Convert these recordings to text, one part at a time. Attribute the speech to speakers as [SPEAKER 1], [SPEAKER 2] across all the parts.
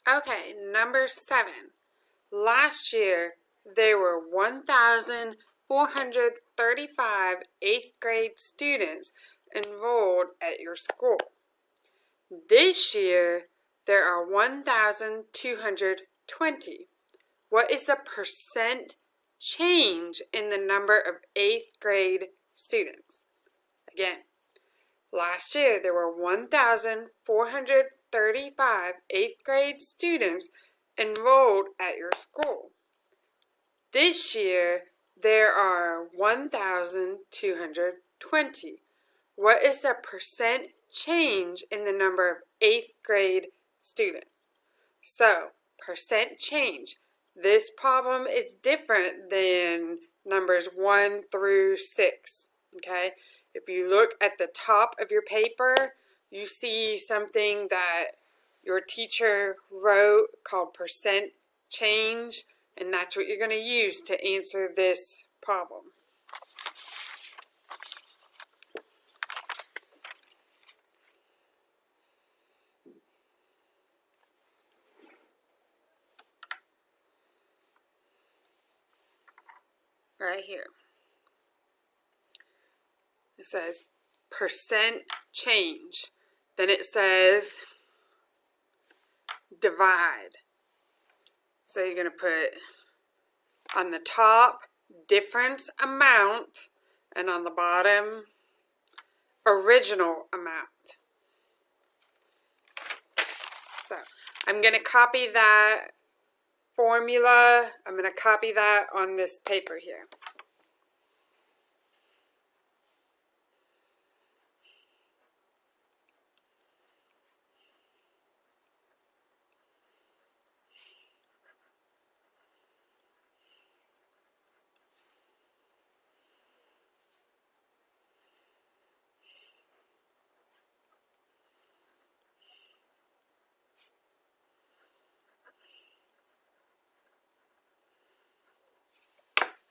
[SPEAKER 1] Okay, number 7. Last year, there were 1,435 8th grade students enrolled at your school. This year, there are 1,220. What is the percent change in the number of 8th grade students? Again, last year, there were 1,435 8th grade students enrolled at your school. This year, there are 1,220. What is the percent change in the number of 8th grade students? So, percent change. This problem is different than numbers 1 through 6. Okay? If you look at the top of your paper, you see something that your teacher wrote called percent change, and that's what you're going to use to answer this problem. Right here. It says percent change. Then it says divide. So you're going to put on the top difference amount and on the bottom original amount. So I'm going to copy that formula. I'm going to copy that on this paper here.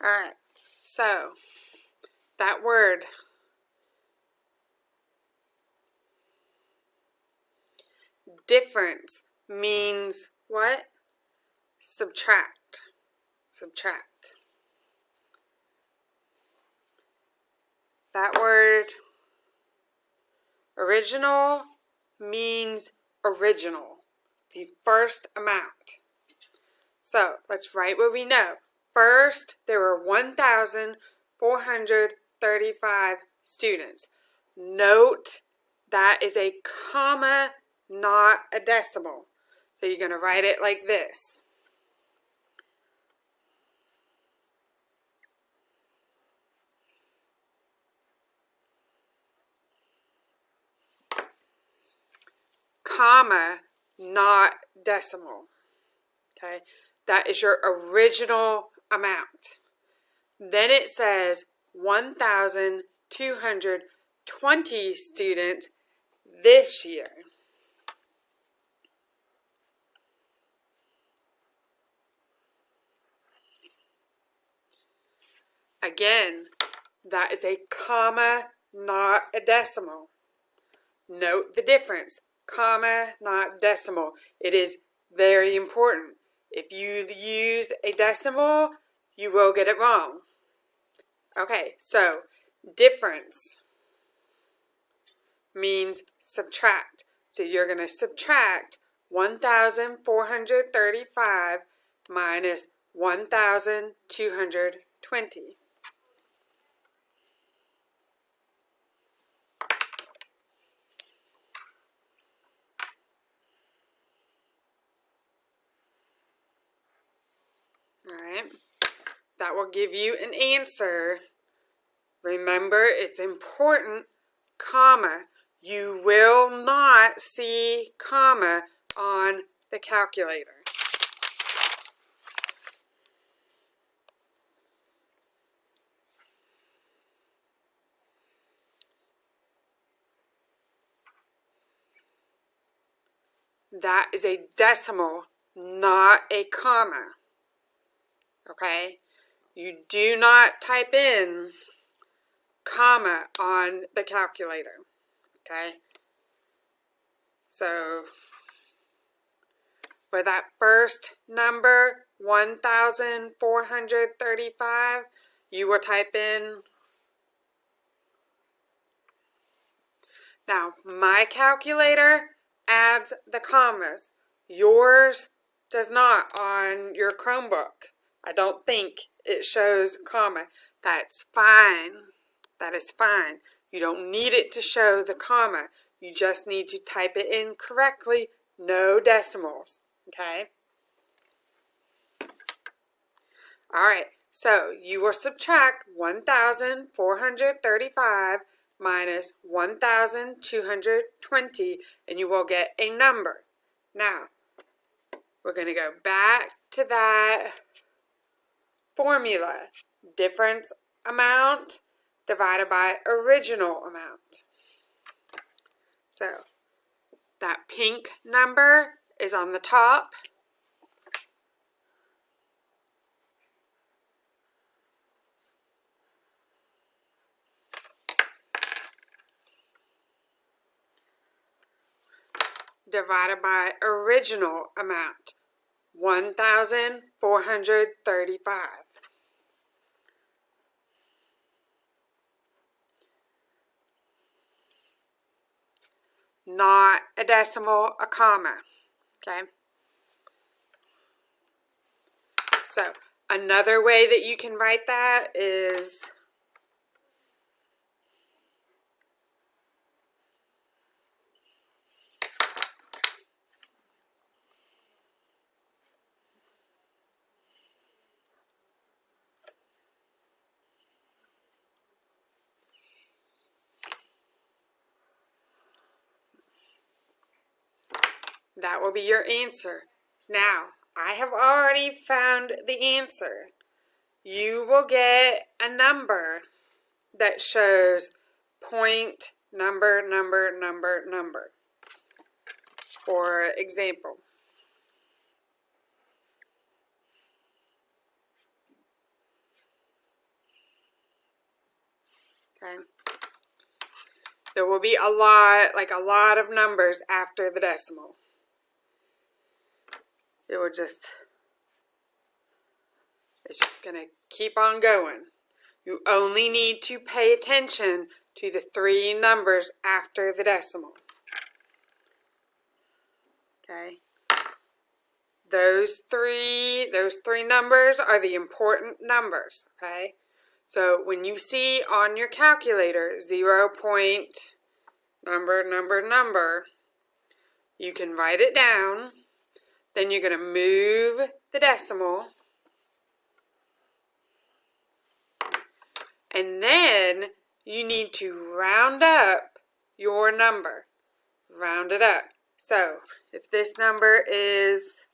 [SPEAKER 1] Alright, so that word difference means what? Subtract. Subtract. That word original means original, the first amount. So let's write what we know. First, there were 1,435 students. Note that is a comma, not a decimal. So you're going to write it like this. Comma, not decimal. Okay, that is your original amount. Then it says 1,220 students this year. Again, that is a comma, not a decimal. Note the difference. Comma, not decimal. It is very important. If you use a decimal, you will get it wrong. Okay, so difference means subtract. So you're going to subtract 1,435 minus 1,220. Alright, that will give you an answer. Remember, it's important, comma. You will not see comma on the calculator. That is a decimal, not a comma. Okay? You do not type in comma on the calculator. Okay? So for that first number, 1,435, you will type in. Now, my calculator adds the commas. Yours does not on your Chromebook. I don't think it shows comma. That's fine. That is fine. You don't need it to show the comma. You just need to type it in correctly. No decimals. Okay? Alright, so you will subtract 1,435 minus 1,220 and you will get a number. Now, we're going to go back to that formula. Difference amount divided by original amount. So, that pink number is on the top. Divided by original amount, 1,435. Not a decimal, a comma. Okay? So, another way that you can write that is that will be your answer. Now, I have already found the answer. You will get a number that shows point, number. For example, okay, there will be a lot of numbers after the decimal. It's just going to keep on going. You only need to pay attention to the 3 numbers after the decimal. Okay? Those three numbers are the important numbers, okay? So when you see on your calculator 0 point number, you can write it down. Then you're going to move the decimal. And then you need to round up your number. Round it up. So if this number is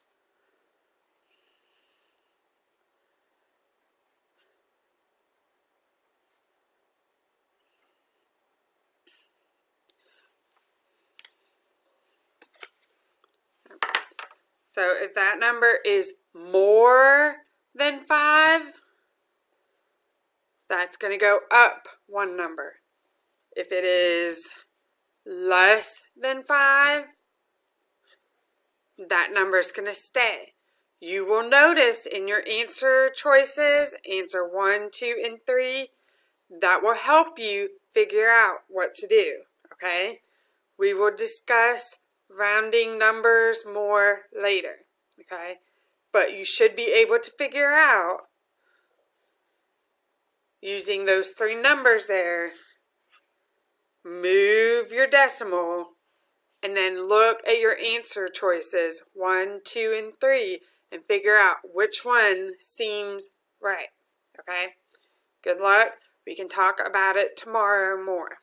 [SPEAKER 1] if that number is more than 5, that's going to go up 1 number. If it is less than 5, that number is going to stay. You will notice in your answer choices, answer 1, 2, and 3, that will help you figure out what to do, okay? We will discuss rounding numbers more later, okay? But you should be able to figure out, using those 3 numbers there, move your decimal, and then look at your answer choices, 1, 2, and 3, and figure out which one seems right, okay? Good luck. We can talk about it tomorrow more.